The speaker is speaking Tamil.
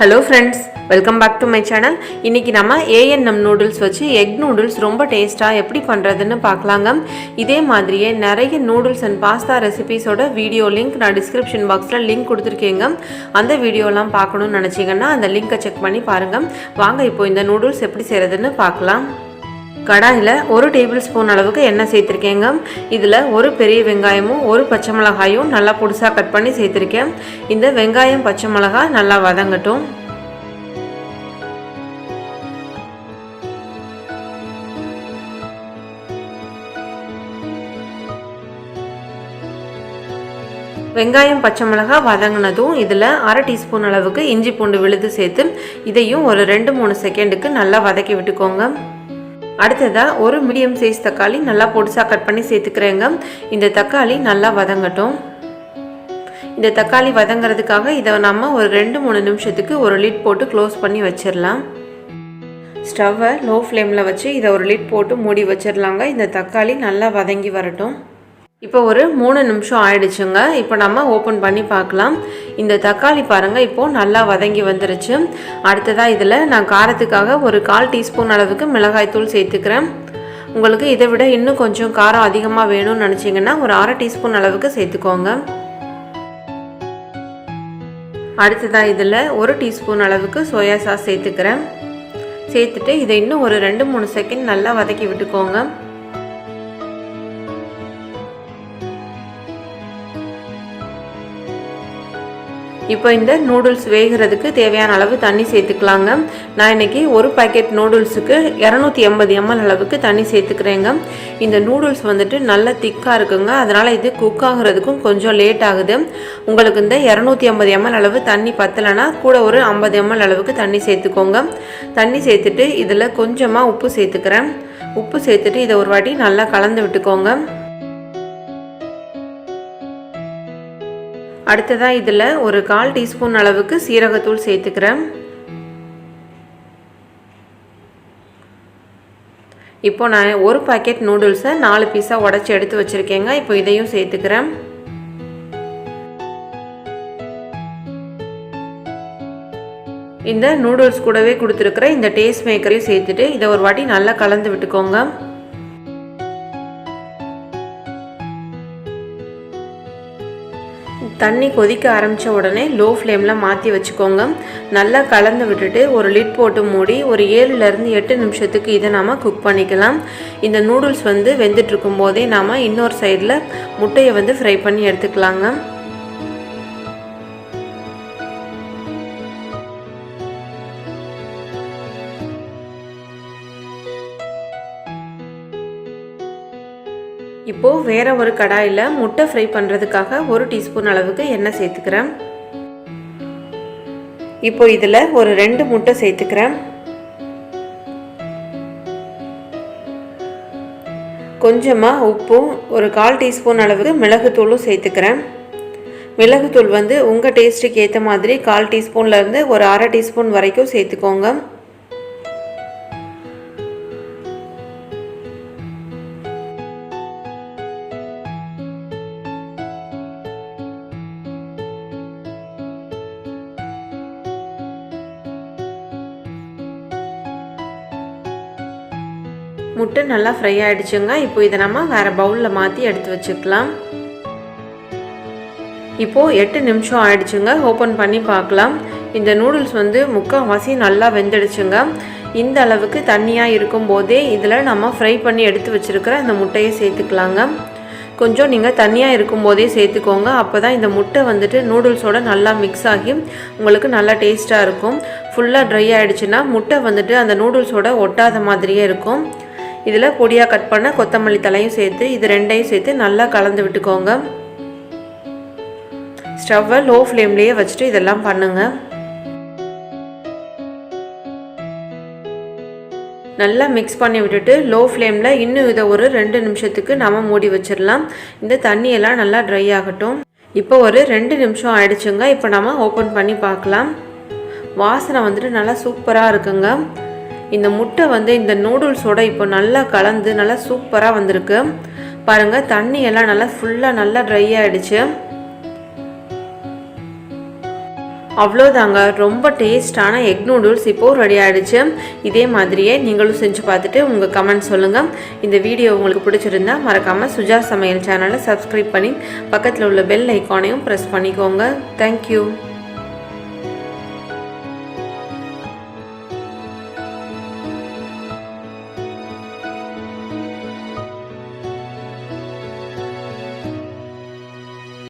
Hello friends, welcome back to my channel. இன்னைக்கு நம்ம A&M noodles வச்சு egg noodles ரொம்ப டேஸ்டா எப்படி பண்றதுன்னு பார்க்கலாங்க. இதே மாதிரியே நிறைய noodles and pasta recipes ஓட வீடியோ லிங்க் நான் description boxல லிங்க் கொடுத்திருக்கேங்க. அந்த வீடியோலாம் பார்க்கணும்னு நினைச்சீங்கன்னா அந்த லிங்கை செக் பண்ணி பாருங்க. வாங்க இப்போ இந்த noodles எப்படி செய்யறதுன்னு பார்க்கலாம். கடாயில 1 டேபிள்ஸ்பூன் அளவுக்கு எண்ணெய் சேர்த்திருக்கேங்க. இதுல ஒரு பெரிய வெங்காயமும் ஒரு பச்சை மிளகாயும் நல்லா பொடிசா கட் பண்ணி சேர்த்திருக்கேன். இந்த வெங்காயம் பச்சை மிளகாய் நல்லா வதங்கட்டும். வெங்காயம் பச்சை மிளகாய் வதங்கினதும் இதில் 1/2 டீஸ்பூன் அளவுக்கு இஞ்சி பூண்டு விழுது சேர்த்து இதையும் ஒரு 2-3 செகண்டுக்கு நல்லா வதக்கி விட்டுக்கோங்க. அடுத்ததா ஒரு மீடியம் சைஸ் தக்காளி நல்லா பொடிசா கட் பண்ணி சேர்த்துக்கிறேங்க. இந்த தக்காளி நல்லா வதங்கட்டும். இந்த தக்காளி வதங்கிறதுக்காக இதை நம்ம ஒரு 2-3 நிமிஷத்துக்கு ஒரு லிட் போட்டு க்ளோஸ் பண்ணி வச்சிடலாம். ஸ்டவ்வை லோ ஃப்ளேமில் வச்சு இதை ஒரு லிட் போட்டு மூடி வச்சிடலாங்க. இந்த தக்காளி நல்லா வதங்கி வரட்டும். இப்போ ஒரு 3 நிமிஷம் ஆயிடுச்சுங்க. இப்போ நம்ம ஓப்பன் பண்ணி பார்க்கலாம். இந்த தக்காளி பாருங்கள் இப்போது நல்லா வதங்கி வந்துருச்சு. அடுத்ததாக இதில் நான் காரத்துக்காக ஒரு 1/4 டீஸ்பூன் அளவுக்கு மிளகாய் தூள் சேர்த்துக்கிறேன். உங்களுக்கு இதை விட இன்னும் கொஞ்சம் காரம் அதிகமாக வேணும்னு நினச்சிங்கன்னா ஒரு 1/2 டீஸ்பூன் அளவுக்கு சேர்த்துக்கோங்க. அடுத்ததாக இதில் 1 டீஸ்பூன் அளவுக்கு சோயா சாஸ் சேர்த்துக்கிறேன். சேர்த்துட்டு இதை இன்னும் ஒரு 2-3 செகண்ட் நல்லா வதக்கி விட்டுக்கோங்க. இப்போ இந்த நூடுல்ஸ் வேகிறதுக்கு தேவையான அளவு தண்ணி சேர்த்துக்கலாங்க. நான் இன்றைக்கி ஒரு பேக்கெட் நூடுல்ஸுக்கு 280 ml அளவுக்கு தண்ணி சேர்த்துக்கிறேங்க. இந்த நூடுல்ஸ் வந்துட்டு நல்ல திக்காக இருக்குங்க. அதனால் இது குக் ஆகிறதுக்கும் கொஞ்சம் லேட் ஆகுது. உங்களுக்கு இந்த 250 ml அளவு தண்ணி பத்தலைன்னா கூட ஒரு 50 ml அளவுக்கு தண்ணி சேர்த்துக்கோங்க. தண்ணி சேர்த்துட்டு இதில் கொஞ்சமாக உப்பு சேர்த்துக்கிறேன். உப்பு சேர்த்துட்டு இதை ஒரு வாட்டி நல்லா கலந்து விட்டுக்கோங்க. அடுத்ததாக இதில் ஒரு 1/4 டீஸ்பூன் அளவுக்கு சீரகத்தூள் சேர்த்துக்கிறேன். இப்போ நான் ஒரு பாக்கெட் நூடுல்ஸை 4 பீஸாக உடச்சி எடுத்து வச்சுருக்கேங்க. இப்போ இதையும் சேர்த்துக்கிறேன். இந்த நூடுல்ஸ் கூடவே கொடுத்துருக்குற இந்த டேஸ்ட் மேக்கரையும் சேர்த்துட்டு இதை ஒரு வாட்டி நல்லா கலந்து விட்டுக்கோங்க. தண்ணி கொதிக்க ஆரம்பித்த உடனே லோ ஃப்ளேமில் மாற்றி வச்சுக்கோங்க. நல்லா கலந்து விட்டுட்டு ஒரு லிட் போட்டு மூடி ஒரு 7-8 நிமிஷத்துக்கு இதை நாம் குக் பண்ணிக்கலாம். இந்த நூடுல்ஸ் வெந்துட்டுருக்கும் போதே நாம் இன்னொரு சைடில் முட்டையை ஃப்ரை பண்ணி எடுத்துக்கலாங்க. இப்போது வேறு ஒரு கடாயில் முட்டை ஃப்ரை பண்ணுறதுக்காக 1 டீஸ்பூன் அளவுக்கு எண்ணெய் சேர்த்துக்கிறேன். இப்போ இதில் ஒரு 2 முட்டை சேர்த்துக்கிறேன். கொஞ்சமாக உப்பும் ஒரு 1/4 டீஸ்பூன் அளவுக்கு மிளகுத்தூளும் சேர்த்துக்கிறேன். மிளகுத்தூள் உங்கள் டேஸ்ட்டுக்கு ஏற்ற மாதிரி 1/4 டீஸ்பூன்லேருந்து ஒரு 1/2 டீஸ்பூன் வரைக்கும் சேர்த்துக்கோங்க. முட்டை நல்லா ஃப்ரை ஆகிடுச்சுங்க. இப்போ இதை நம்ம வேறு பவுலில் மாற்றி எடுத்து வச்சுக்கலாம். இப்போது 8 நிமிஷம் ஆகிடுச்சுங்க. ஓப்பன் பண்ணி பார்க்கலாம். இந்த நூடுல்ஸ் முக்கால்வாசி நல்லா வெந்துடுச்சுங்க. இந்த அளவுக்கு தண்ணியாக இருக்கும்போதே இதில் நம்ம ஃப்ரை பண்ணி எடுத்து வச்சுருக்கிற இந்த முட்டையை சேர்த்துக்கலாங்க. கொஞ்சம் நீங்கள் தண்ணியாக இருக்கும்போதே சேர்த்துக்கோங்க. அப்போ தான் இந்த முட்டை நூடுல்ஸோட நல்லா மிக்ஸ் ஆகி உங்களுக்கு நல்லா டேஸ்ட்டாக இருக்கும். ஃபுல்லாக ட்ரை ஆகிடுச்சுன்னா முட்டை அந்த நூடுல்ஸோட ஒட்டாத மாதிரியே இருக்கும். இதில் பொடியாக கட் பண்ண கொத்தமல்லி தலையும் சேர்த்து இது ரெண்டையும் சேர்த்து நல்லா கலந்து விட்டுக்கோங்க. ஸ்டவ்வை லோ ஃப்ளேம்லேயே வச்சுட்டு இதெல்லாம் பண்ணுங்கள். நல்லா மிக்ஸ் பண்ணி விட்டுட்டு லோ ஃப்ளேமில் இன்னும் இதை ஒரு 2 நிமிஷத்துக்கு நம்ம மூடி வச்சிடலாம். இந்த தண்ணியெல்லாம் நல்லா ட்ரை ஆகட்டும். இப்போ ஒரு 2 நிமிஷம் ஆயிடுச்சுங்க. இப்போ நம்ம ஓப்பன் பண்ணி பார்க்கலாம். வாசனை நல்லா சூப்பராக இருக்குங்க. இந்த முட்டை இந்த நூடுல்ஸோட இப்போ நல்லா கலந்து நல்லா சூப்பராக வந்திருக்கு பாருங்கள். தண்ணி எல்லாம் நல்லா ஃபுல்லாக நல்லா ட்ரை ஆகிடுச்சு. அவ்வளோதாங்க, ரொம்ப டேஸ்டான எக் நூடுல்ஸ் இப்போது ரெடி ஆகிடுச்சு. இதே மாதிரியே நீங்களும் செஞ்சு பார்த்துட்டு உங்கள் கமெண்ட் சொல்லுங்கள். இந்த வீடியோ உங்களுக்கு பிடிச்சிருந்தா மறக்காமல் சுஜா சமையல் சேனலை சப்ஸ்கிரைப் பண்ணி பக்கத்தில் உள்ள பெல் ஐக்கானையும் ப்ரெஸ் பண்ணிக்கோங்க. தேங்க்யூ.